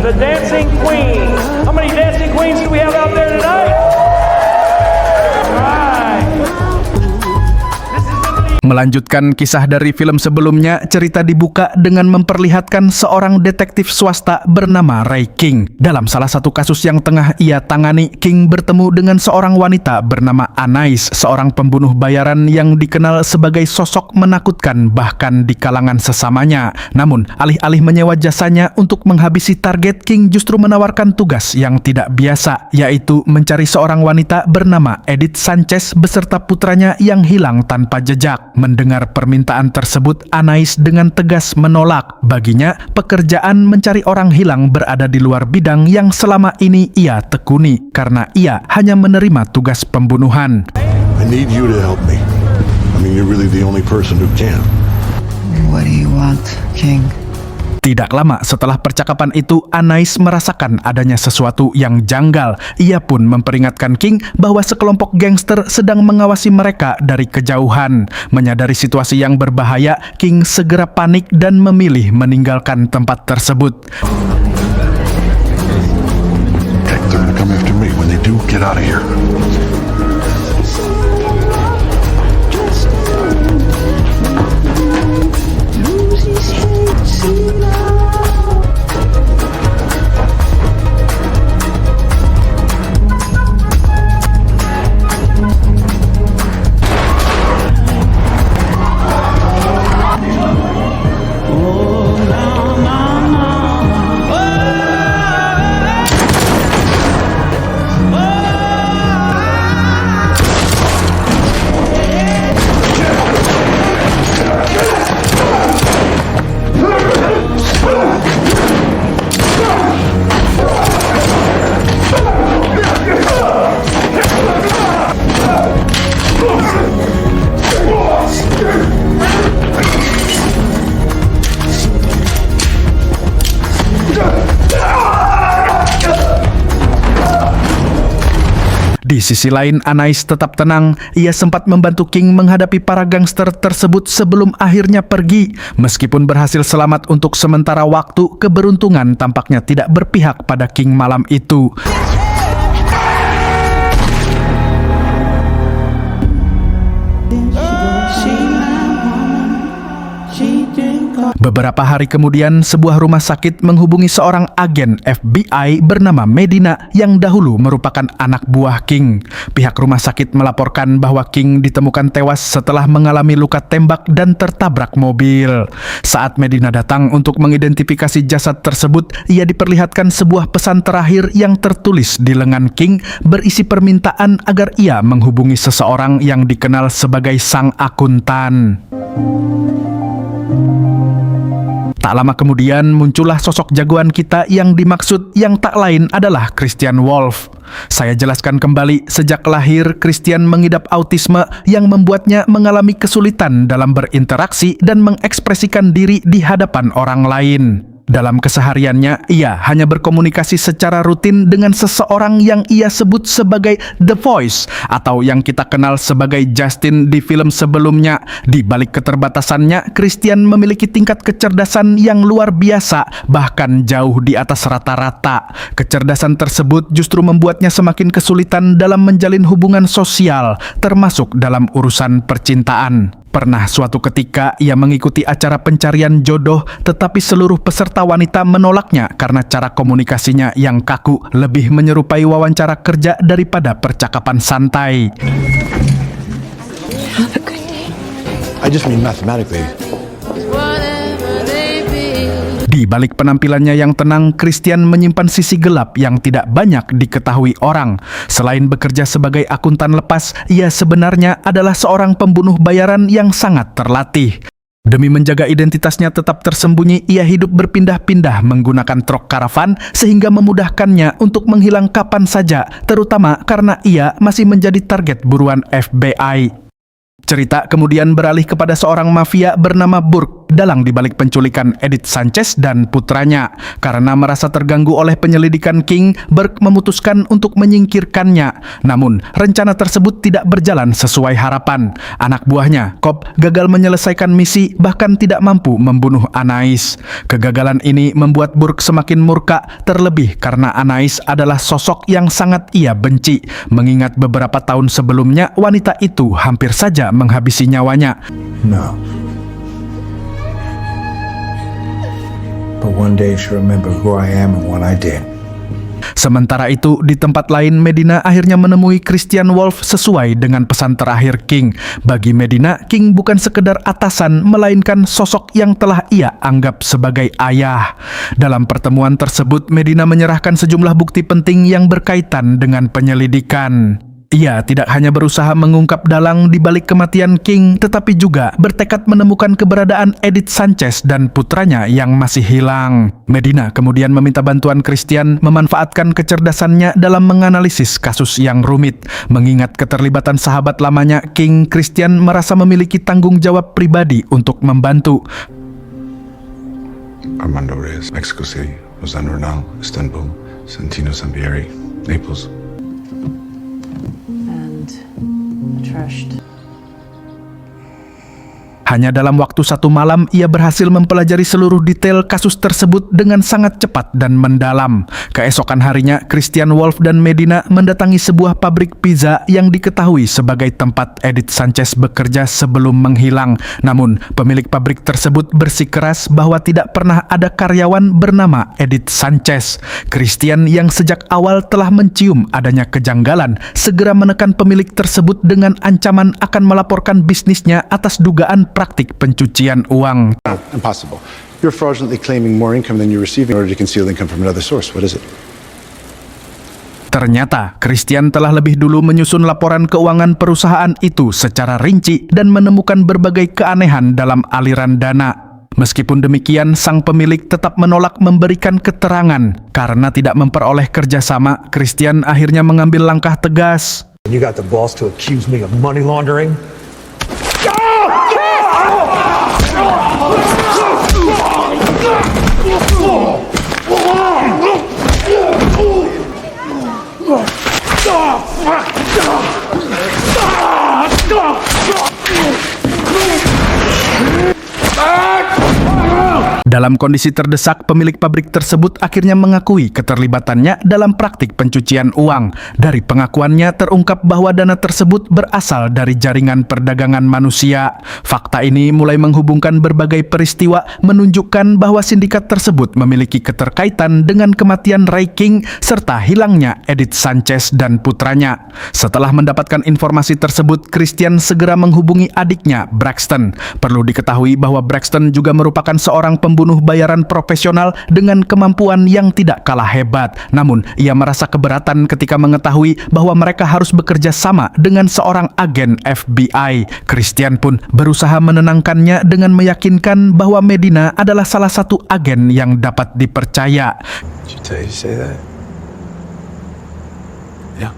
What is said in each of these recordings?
The Dancing Queen. How many Dancing Queens do we have out there tonight? Melanjutkan kisah dari film sebelumnya, cerita dibuka dengan memperlihatkan seorang detektif swasta bernama Ray King. Dalam salah satu kasus yang tengah ia tangani, King bertemu dengan seorang wanita bernama Anais, seorang pembunuh bayaran yang dikenal sebagai sosok menakutkan bahkan di kalangan sesamanya. Namun, alih-alih menyewa jasanya untuk menghabisi target, King justru menawarkan tugas yang tidak biasa, yaitu mencari seorang wanita bernama Edith Sanchez beserta putranya yang hilang tanpa jejak. Mendengar permintaan tersebut, Anais dengan tegas menolak. Baginya, pekerjaan mencari orang hilang berada di luar bidang yang selama ini ia tekuni, karena ia hanya menerima tugas pembunuhan. I need you to help me. I mean, you're really the only person who can. What do you want, King? Tidak lama setelah percakapan itu, Anais merasakan adanya sesuatu yang janggal. Ia pun memperingatkan King bahwa sekelompok gangster sedang mengawasi mereka dari kejauhan. Menyadari situasi yang berbahaya, King segera panik dan memilih meninggalkan tempat tersebut. Okay, they're gonna come after me. When they do, get out of here. Di sisi lain, Anais tetap tenang. Ia sempat membantu King menghadapi para gangster tersebut sebelum akhirnya pergi. Meskipun berhasil selamat untuk sementara waktu, keberuntungan tampaknya tidak berpihak pada King malam itu. Beberapa hari kemudian, sebuah rumah sakit menghubungi seorang agen FBI bernama Medina yang dahulu merupakan anak buah King. Pihak rumah sakit melaporkan bahwa King ditemukan tewas setelah mengalami luka tembak dan tertabrak mobil. Saat Medina datang untuk mengidentifikasi jasad tersebut, ia diperlihatkan sebuah pesan terakhir yang tertulis di lengan King berisi permintaan agar ia menghubungi seseorang yang dikenal sebagai sang akuntan. Tak lama kemudian muncullah sosok jagoan kita yang dimaksud yang tak lain adalah Christian Wolff. Saya jelaskan kembali, sejak lahir Christian mengidap autisme yang membuatnya mengalami kesulitan dalam berinteraksi dan mengekspresikan diri di hadapan orang lain. Dalam kesehariannya, ia hanya berkomunikasi secara rutin dengan seseorang yang ia sebut sebagai The Voice atau yang kita kenal sebagai Justin di film sebelumnya. Di balik keterbatasannya, Christian memiliki tingkat kecerdasan yang luar biasa, bahkan jauh di atas rata-rata. Kecerdasan tersebut justru membuatnya semakin kesulitan dalam menjalin hubungan sosial, termasuk dalam urusan percintaan. Pernah suatu ketika ia mengikuti acara pencarian jodoh, tetapi seluruh peserta wanita menolaknya karena cara komunikasinya yang kaku, lebih menyerupai wawancara kerja daripada percakapan santai. I just mean mathematically. Di balik penampilannya yang tenang, Christian menyimpan sisi gelap yang tidak banyak diketahui orang. Selain bekerja sebagai akuntan lepas, ia sebenarnya adalah seorang pembunuh bayaran yang sangat terlatih. Demi menjaga identitasnya tetap tersembunyi, ia hidup berpindah-pindah menggunakan truk karavan sehingga memudahkannya untuk menghilang kapan saja, terutama karena ia masih menjadi target buruan FBI. Cerita kemudian beralih kepada seorang mafia bernama Burke dalang dibalik penculikan Edith Sanchez dan putranya. Karena merasa terganggu oleh penyelidikan King, Burke memutuskan untuk menyingkirkannya. Namun, rencana tersebut tidak berjalan sesuai harapan. Anak buahnya, Cobb, gagal menyelesaikan misi, bahkan tidak mampu membunuh Anais. Kegagalan ini membuat Burke semakin murka, terlebih karena Anais adalah sosok yang sangat ia benci, mengingat beberapa tahun sebelumnya wanita itu hampir saja menghabisi nyawanya. No. But one day she'll remember who I am and what I did. Sementara itu, di tempat lain Medina akhirnya menemui Christian Wolff sesuai dengan pesan terakhir King. Bagi Medina, King bukan sekedar atasan, melainkan sosok yang telah ia anggap sebagai ayah. Dalam pertemuan tersebut, Medina menyerahkan sejumlah bukti penting yang berkaitan dengan penyelidikan. Ia tidak hanya berusaha mengungkap dalang di balik kematian King, tetapi juga bertekad menemukan keberadaan Edith Sanchez dan putranya yang masih hilang. Medina kemudian meminta bantuan Christian memanfaatkan kecerdasannya dalam menganalisis kasus yang rumit. Mengingat keterlibatan sahabat lamanya King, Christian merasa memiliki tanggung jawab pribadi untuk membantu. Armando Reyes, Mexico City, Lausanne Renal, Istanbul, Santino Sambieri, Naples. Trashed. Hanya dalam waktu 1 malam, ia berhasil mempelajari seluruh detail kasus tersebut dengan sangat cepat dan mendalam. Keesokan harinya, Christian Wolff dan Medina mendatangi sebuah pabrik pizza yang diketahui sebagai tempat Edith Sanchez bekerja sebelum menghilang. Namun, pemilik pabrik tersebut bersikeras bahwa tidak pernah ada karyawan bernama Edith Sanchez. Christian yang sejak awal telah mencium adanya kejanggalan, segera menekan pemilik tersebut dengan ancaman akan melaporkan bisnisnya atas dugaan praktik pencucian uang. Impossible. You're fraudulently claiming more income than you're receiving in order to conceal income from another source. What is it? Ternyata, Christian telah lebih dulu menyusun laporan keuangan perusahaan itu secara rinci dan menemukan berbagai keanehan dalam aliran dana. Meskipun demikian, sang pemilik tetap menolak memberikan keterangan. Karena tidak memperoleh kerjasama, Christian akhirnya mengambil langkah tegas. You got the balls to accuse me of money laundering? Dalam kondisi terdesak, pemilik pabrik tersebut akhirnya mengakui keterlibatannya dalam praktik pencucian uang. Dari pengakuannya terungkap bahwa dana tersebut berasal dari jaringan perdagangan manusia. Fakta ini mulai menghubungkan berbagai peristiwa, menunjukkan bahwa sindikat tersebut memiliki keterkaitan dengan kematian Ray King serta hilangnya Edith Sanchez dan putranya. Setelah mendapatkan informasi tersebut, Christian segera menghubungi adiknya, Braxton. Perlu diketahui bahwa Braxton juga merupakan seorang pembunuh bayaran profesional dengan kemampuan yang tidak kalah hebat. Namun, ia merasa keberatan ketika mengetahui bahwa mereka harus bekerja sama dengan seorang agen FBI. Christian pun berusaha menenangkannya dengan meyakinkan bahwa Medina adalah salah satu agen yang dapat dipercaya. Did you tell you to say that? Yeah.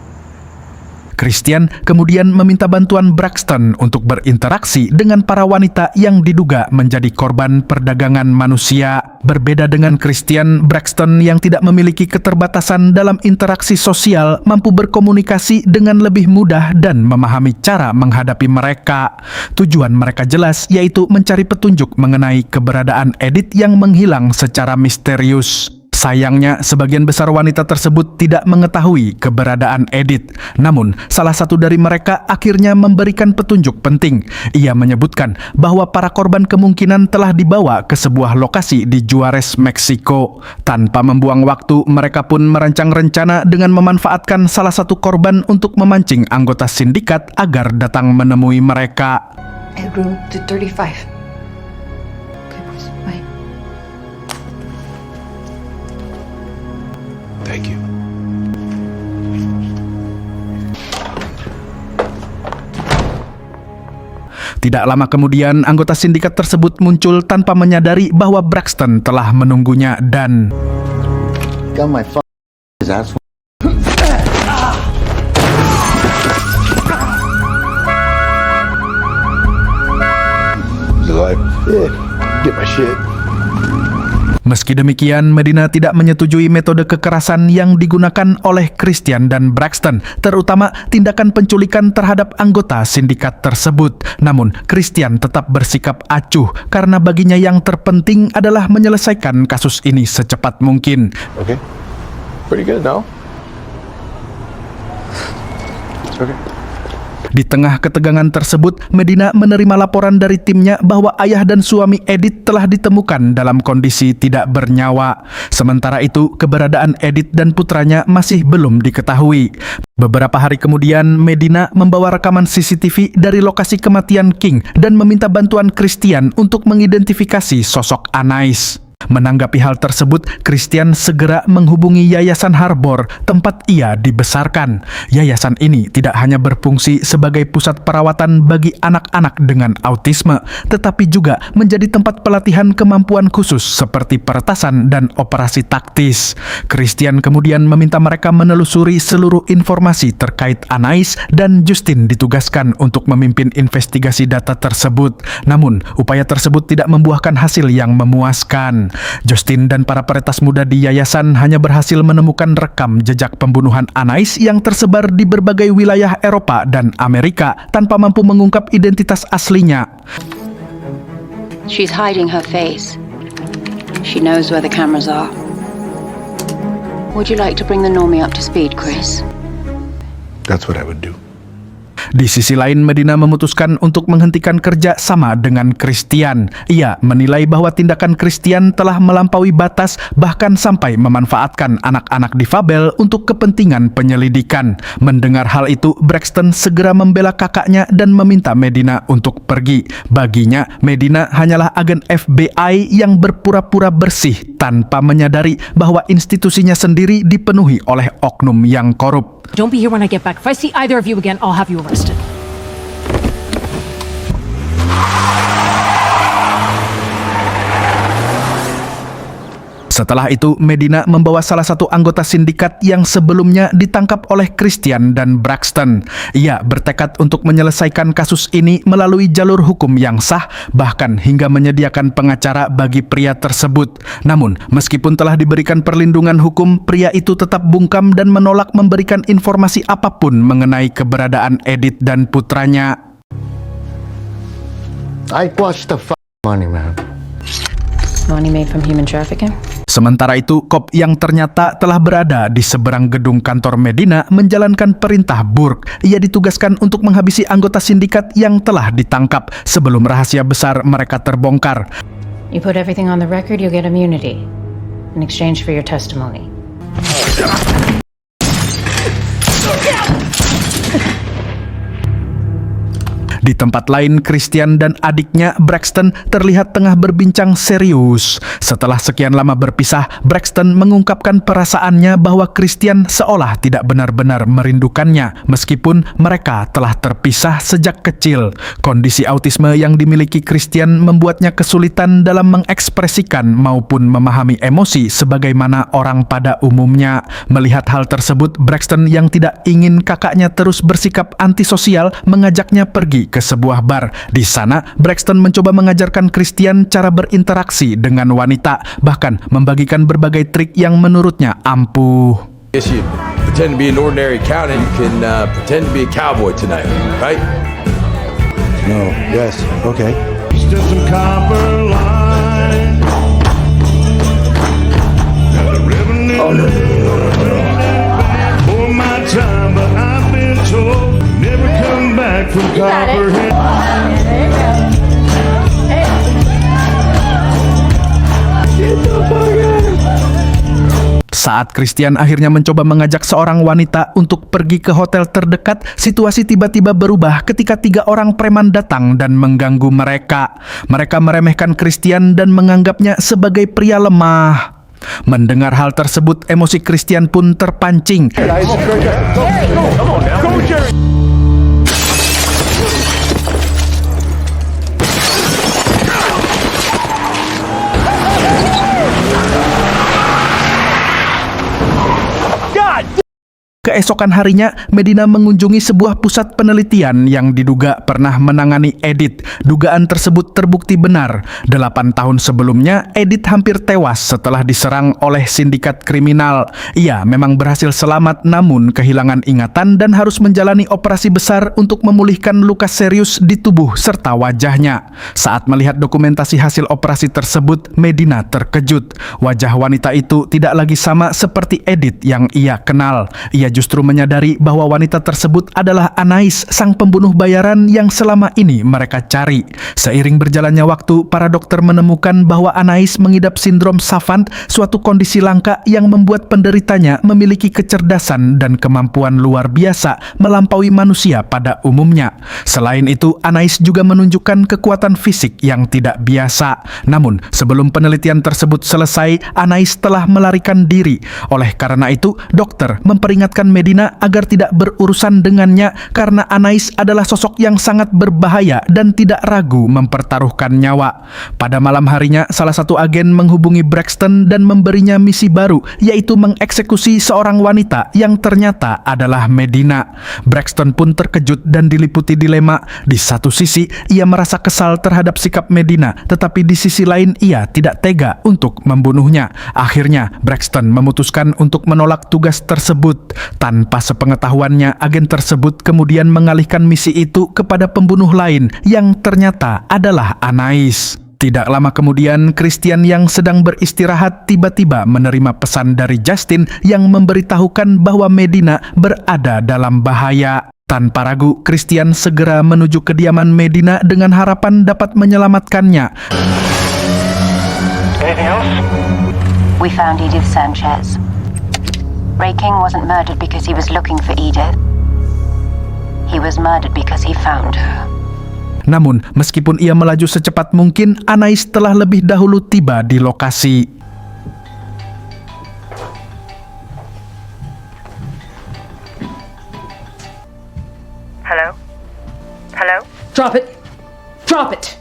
Christian kemudian meminta bantuan Braxton untuk berinteraksi dengan para wanita yang diduga menjadi korban perdagangan manusia. Berbeda dengan Christian, Braxton yang tidak memiliki keterbatasan dalam interaksi sosial mampu berkomunikasi dengan lebih mudah dan memahami cara menghadapi mereka. Tujuan mereka jelas, yaitu mencari petunjuk mengenai keberadaan Edith yang menghilang secara misterius. Sayangnya, sebagian besar wanita tersebut tidak mengetahui keberadaan Edith. Namun, salah satu dari mereka akhirnya memberikan petunjuk penting. Ia menyebutkan bahwa para korban kemungkinan telah dibawa ke sebuah lokasi di Juarez, Meksiko. Tanpa membuang waktu, mereka pun merancang rencana dengan memanfaatkan salah satu korban untuk memancing anggota sindikat agar datang menemui mereka. Room 235. Thank you. Tidak lama kemudian, anggota sindikat tersebut muncul tanpa menyadari bahwa Braxton telah menunggunya dan... Got my ass. Alive? Yeah. Get my shit. Meski demikian, Medina tidak menyetujui metode kekerasan yang digunakan oleh Christian dan Braxton, terutama tindakan penculikan terhadap anggota sindikat tersebut. Namun, Christian tetap bersikap acuh karena baginya yang terpenting adalah menyelesaikan kasus ini secepat mungkin. Okay. Pretty good, no? It's okay. Di tengah ketegangan tersebut, Medina menerima laporan dari timnya bahwa ayah dan suami Edith telah ditemukan dalam kondisi tidak bernyawa. Sementara itu, keberadaan Edith dan putranya masih belum diketahui. Beberapa hari kemudian, Medina membawa rekaman CCTV dari lokasi kematian King dan meminta bantuan Christian untuk mengidentifikasi sosok Anais. Menanggapi hal tersebut, Christian segera menghubungi Yayasan Harbor, tempat ia dibesarkan. Yayasan ini tidak hanya berfungsi sebagai pusat perawatan bagi anak-anak dengan autisme, tetapi juga menjadi tempat pelatihan kemampuan khusus seperti peretasan dan operasi taktis. Christian kemudian meminta mereka menelusuri seluruh informasi terkait Anais dan Justin ditugaskan untuk memimpin investigasi data tersebut. Namun, upaya tersebut tidak membuahkan hasil yang memuaskan. Justin dan para peretas muda di yayasan hanya berhasil menemukan rekam jejak pembunuhan Anais yang tersebar di berbagai wilayah Eropa dan Amerika tanpa mampu mengungkap identitas aslinya. She's hiding her face. She knows where the cameras are. Would you like to bring the normie up to speed, Chris? That's what I would do. Di sisi lain, Medina memutuskan untuk menghentikan kerja sama dengan Christian. Ia menilai bahwa tindakan Christian telah melampaui batas, bahkan sampai memanfaatkan anak-anak difabel untuk kepentingan penyelidikan. Mendengar hal itu, Braxton segera membela kakaknya dan meminta Medina untuk pergi. Baginya, Medina hanyalah agen FBI yang berpura-pura bersih tanpa menyadari bahwa institusinya sendiri dipenuhi oleh oknum yang korup. Don't be here when I get back. If I see either of you again, I'll have you arrested. Setelah itu, Medina membawa salah satu anggota sindikat yang sebelumnya ditangkap oleh Christian dan Braxton. Ia bertekad untuk menyelesaikan kasus ini melalui jalur hukum yang sah, bahkan hingga menyediakan pengacara bagi pria tersebut. Namun, meskipun telah diberikan perlindungan hukum, pria itu tetap bungkam dan menolak memberikan informasi apapun mengenai keberadaan Edith dan putranya. I watched the money, man. Money made from human trafficking? Sementara itu, Cobb yang ternyata telah berada di seberang gedung kantor Medina menjalankan perintah Burke. Ia ditugaskan untuk menghabisi anggota sindikat yang telah ditangkap sebelum rahasia besar mereka terbongkar. You put everything on the record, you'll get immunity in exchange for your testimony. Di tempat lain, Christian dan adiknya Braxton terlihat tengah berbincang serius. Setelah sekian lama berpisah, Braxton mengungkapkan perasaannya bahwa Christian seolah tidak benar-benar merindukannya, meskipun mereka telah terpisah sejak kecil. Kondisi autisme yang dimiliki Christian membuatnya kesulitan dalam mengekspresikan maupun memahami emosi sebagaimana orang pada umumnya. Melihat hal tersebut, Braxton yang tidak ingin kakaknya terus bersikap antisosial mengajaknya pergi ke sebuah bar. Di sana, Braxton mencoba mengajarkan Christian cara berinteraksi dengan wanita, bahkan membagikan berbagai trik yang menurutnya ampuh. Guess you pretend to be an ordinary accountant, you can pretend to be a cowboy tonight, right? No, yes, okay. Still some copper line. For my time, but I've been told never come back from Copperhead. Saat Christian akhirnya mencoba mengajak seorang wanita untuk pergi ke hotel terdekat, situasi tiba-tiba berubah ketika 3 orang preman datang dan mengganggu mereka. Mereka meremehkan Christian dan menganggapnya sebagai pria lemah. Mendengar hal tersebut, emosi Christian pun terpancing. Keesokan harinya, Medina mengunjungi sebuah pusat penelitian yang diduga pernah menangani Edith. Dugaan tersebut terbukti benar. 8 tahun sebelumnya, Edith hampir tewas setelah diserang oleh sindikat kriminal. Ia memang berhasil selamat namun kehilangan ingatan dan harus menjalani operasi besar untuk memulihkan luka serius di tubuh serta wajahnya. Saat melihat dokumentasi hasil operasi tersebut, Medina terkejut. Wajah wanita itu tidak lagi sama seperti Edith yang ia kenal. Ia justru menyadari bahwa wanita tersebut adalah Anais, sang pembunuh bayaran yang selama ini mereka cari. Seiring berjalannya waktu, para dokter menemukan bahwa Anais mengidap sindrom savant, suatu kondisi langka yang membuat penderitanya memiliki kecerdasan dan kemampuan luar biasa melampaui manusia pada umumnya. Selain itu, Anais juga menunjukkan kekuatan fisik yang tidak biasa. Namun, sebelum penelitian tersebut selesai, Anais telah melarikan diri. Oleh karena itu, dokter memperingatkan Medina agar tidak berurusan dengannya karena Anais adalah sosok yang sangat berbahaya dan tidak ragu mempertaruhkan nyawa. Pada malam harinya, salah satu agen menghubungi Braxton dan memberinya misi baru, yaitu mengeksekusi seorang wanita yang ternyata adalah Medina. Braxton pun terkejut dan diliputi dilema. Di satu sisi, ia merasa kesal terhadap sikap Medina, tetapi di sisi lain ia tidak tega untuk membunuhnya. Akhirnya, Braxton memutuskan untuk menolak tugas tersebut. Tanpa sepengetahuannya, agen tersebut kemudian mengalihkan misi itu kepada pembunuh lain yang ternyata adalah Anais. Tidak lama kemudian, Christian yang sedang beristirahat tiba-tiba menerima pesan dari Justin yang memberitahukan bahwa Medina berada dalam bahaya. Tanpa ragu, Christian segera menuju kediaman Medina dengan harapan dapat menyelamatkannya. We found Edith Sanchez. Ray King wasn't murdered because he was looking for Edith. He was murdered because he found her. Namun, meskipun ia melaju secepat mungkin, Anais telah lebih dahulu tiba di lokasi. Hello? Hello? Drop it! Drop it!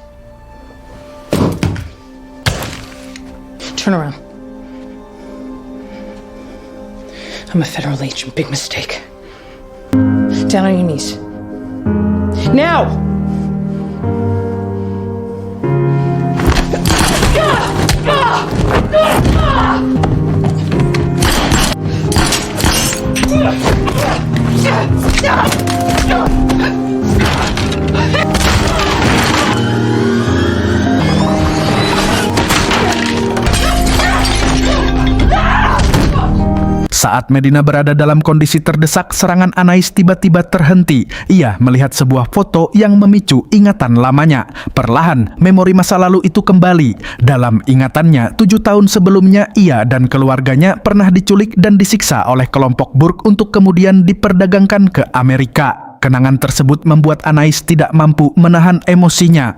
Turn around. I'm a federal agent. Big mistake. Down on your knees. Now! Saat Medina berada dalam kondisi terdesak, serangan Anais tiba-tiba terhenti. Ia melihat sebuah foto yang memicu ingatan lamanya. Perlahan, memori masa lalu itu kembali. Dalam ingatannya, 7 tahun sebelumnya ia dan keluarganya pernah diculik dan disiksa oleh kelompok Burke untuk kemudian diperdagangkan ke Amerika. Kenangan tersebut membuat Anais tidak mampu menahan emosinya.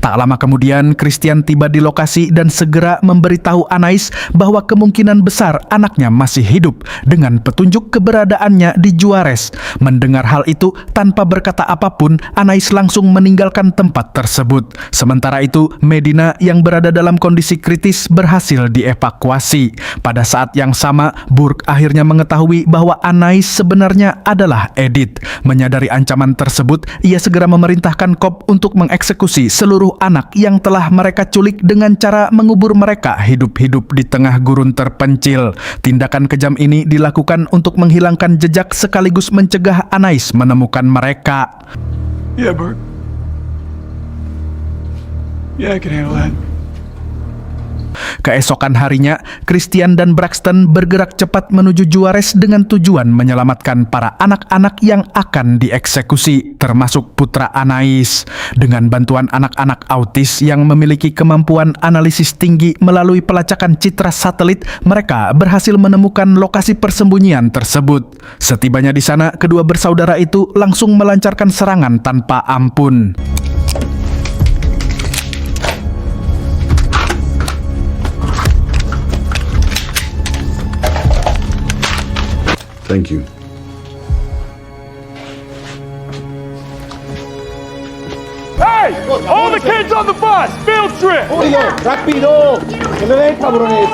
Tak lama kemudian, Christian tiba di lokasi dan segera memberitahu Anais bahwa kemungkinan besar anaknya masih hidup dengan petunjuk keberadaannya di Juarez. Mendengar hal itu, tanpa berkata apapun, Anais langsung meninggalkan tempat tersebut. Sementara itu, Medina yang berada dalam kondisi kritis berhasil dievakuasi. Pada saat yang sama, Burke akhirnya mengetahui bahwa Anais sebenarnya adalah Edith. Menyadari ancaman tersebut, ia segera memerintahkan Cobb untuk mengeksekusi seluruh anak yang telah mereka culik dengan cara mengubur mereka hidup-hidup di tengah gurun terpencil. Tindakan kejam ini dilakukan untuk menghilangkan jejak sekaligus mencegah Anais menemukan mereka. Yeah, Bert. Yeah, I can handle that. Keesokan harinya, Christian dan Braxton bergerak cepat menuju Juarez dengan tujuan menyelamatkan para anak-anak yang akan dieksekusi, termasuk putra Anais. Dengan bantuan anak-anak autis yang memiliki kemampuan analisis tinggi melalui pelacakan citra satelit, mereka berhasil menemukan lokasi persembunyian tersebut. Setibanya di sana, kedua bersaudara itu langsung melancarkan serangan tanpa ampun. Thank you. Hey! All the kids on the bus! Field trip! ¡Rápido! ¡Que me ven, cabrones!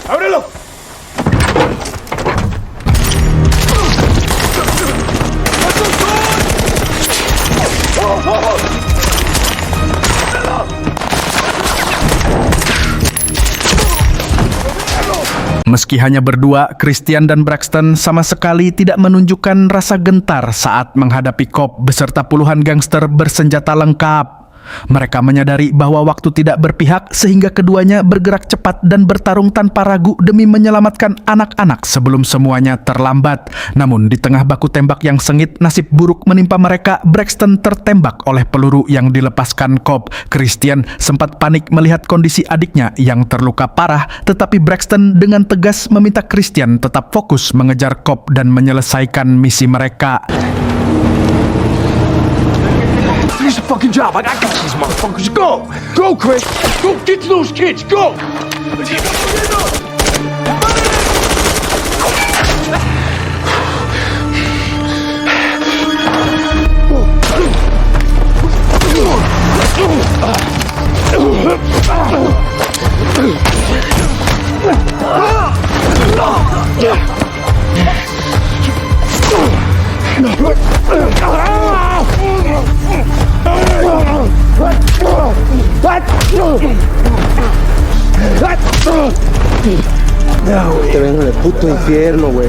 ¡Ábrelo! Meski hanya berdua, Christian dan Braxton sama sekali tidak menunjukkan rasa gentar saat menghadapi Cobb beserta puluhan gangster bersenjata lengkap. Mereka menyadari bahwa waktu tidak berpihak sehingga keduanya bergerak cepat dan bertarung tanpa ragu demi menyelamatkan anak-anak sebelum semuanya terlambat. Namun di tengah baku tembak yang sengit, nasib buruk menimpa mereka. Braxton tertembak oleh peluru yang dilepaskan Cobb. Christian sempat panik melihat kondisi adiknya yang terluka parah, tetapi Braxton dengan tegas meminta Christian tetap fokus mengejar Cobb dan menyelesaikan misi mereka. Finish the fucking job. I got these motherfuckers. Go! Go, Chris! Go get to those kids! Go! Te ven en el puto infierno, güey.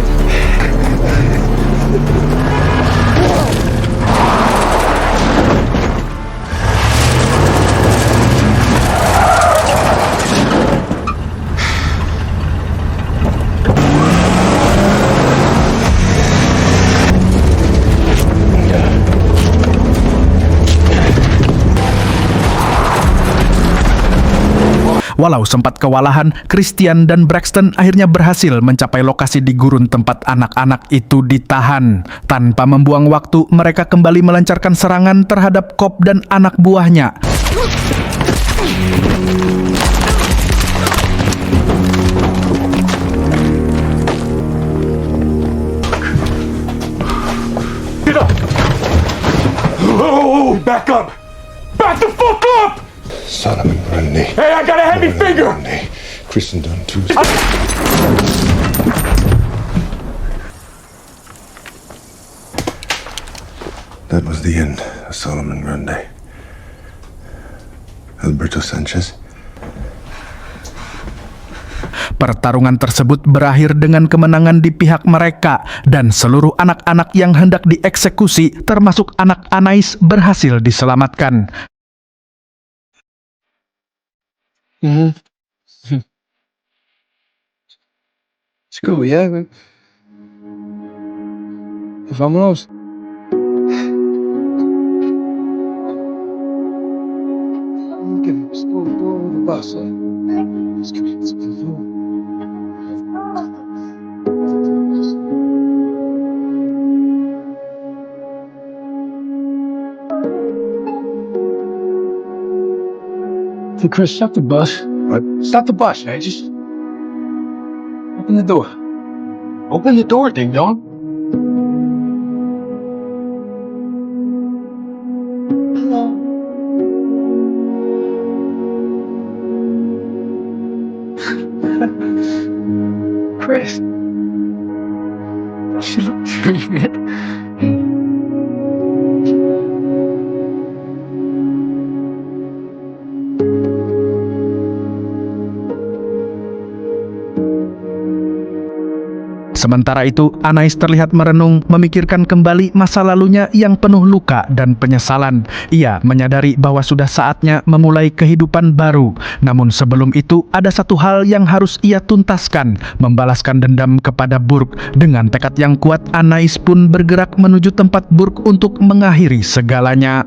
Walau sempat kewalahan, Christian dan Braxton akhirnya berhasil mencapai lokasi di gurun tempat anak-anak itu ditahan. Tanpa membuang waktu, mereka kembali melancarkan serangan terhadap Cobb dan anak buahnya. Get up! Oh, back up! Back the fuck up! Solomon Grundy. Hey, I got a heavy finger! Kristen Dunn too. That was the end of Solomon Grundy. Alberto Sanchez. Pertarungan tersebut berakhir dengan kemenangan di pihak mereka dan seluruh anak-anak yang hendak dieksekusi, termasuk anak Anais, berhasil diselamatkan. Let's go, yeah, güey. Vámonos. ¿Qué pasa? Hey, Chris, stop the bus. It's not the bus, man. Just open the door. Open the door, Ding Dong. Chris. She looks pretty good. Sementara itu, Anais terlihat merenung, memikirkan kembali masa lalunya yang penuh luka dan penyesalan. Ia menyadari bahwa sudah saatnya memulai kehidupan baru. Namun sebelum itu, ada satu hal yang harus ia tuntaskan, membalaskan dendam kepada Burke. Dengan tekad yang kuat, Anais pun bergerak menuju tempat Burke untuk mengakhiri segalanya.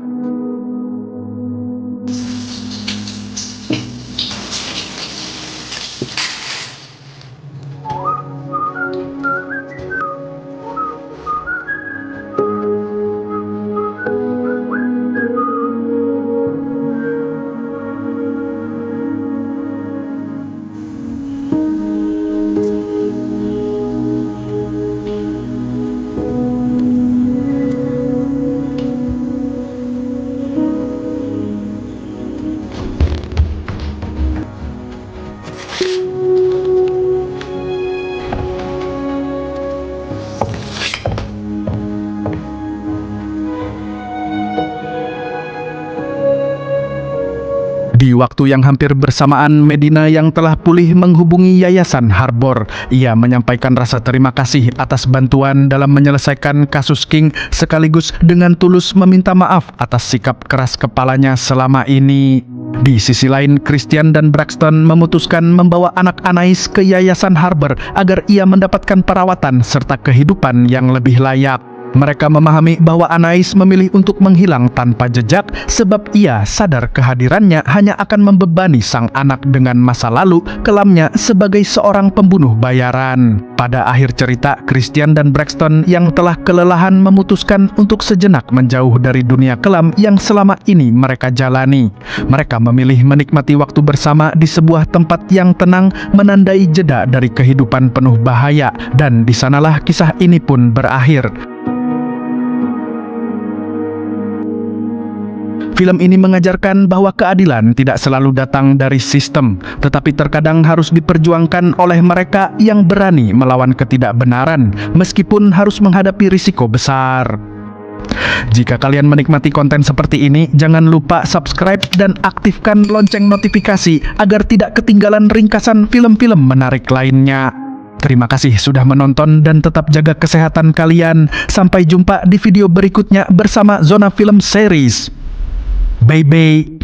Di waktu yang hampir bersamaan, Medina yang telah pulih menghubungi Yayasan Harbor. Ia menyampaikan rasa terima kasih atas bantuan dalam menyelesaikan kasus King, sekaligus dengan tulus meminta maaf atas sikap keras kepalanya selama ini. Di sisi lain, Christian dan Braxton memutuskan membawa anak Anais ke Yayasan Harbor agar ia mendapatkan perawatan serta kehidupan yang lebih layak. Mereka memahami bahwa Anais memilih untuk menghilang tanpa jejak sebab ia sadar kehadirannya hanya akan membebani sang anak dengan masa lalu kelamnya sebagai seorang pembunuh bayaran. Pada akhir cerita, Christian dan Braxton yang telah kelelahan memutuskan untuk sejenak menjauh dari dunia kelam yang selama ini mereka jalani. Mereka memilih menikmati waktu bersama di sebuah tempat yang tenang, menandai jeda dari kehidupan penuh bahaya, dan di sanalah kisah ini pun berakhir. Film ini mengajarkan bahwa keadilan tidak selalu datang dari sistem, tetapi terkadang harus diperjuangkan oleh mereka yang berani melawan ketidakbenaran, meskipun harus menghadapi risiko besar. Jika kalian menikmati konten seperti ini, jangan lupa subscribe dan aktifkan lonceng notifikasi agar tidak ketinggalan ringkasan film-film menarik lainnya. Terima kasih sudah menonton dan tetap jaga kesehatan kalian. Sampai jumpa di video berikutnya bersama Zona Film Series. Bye-bye.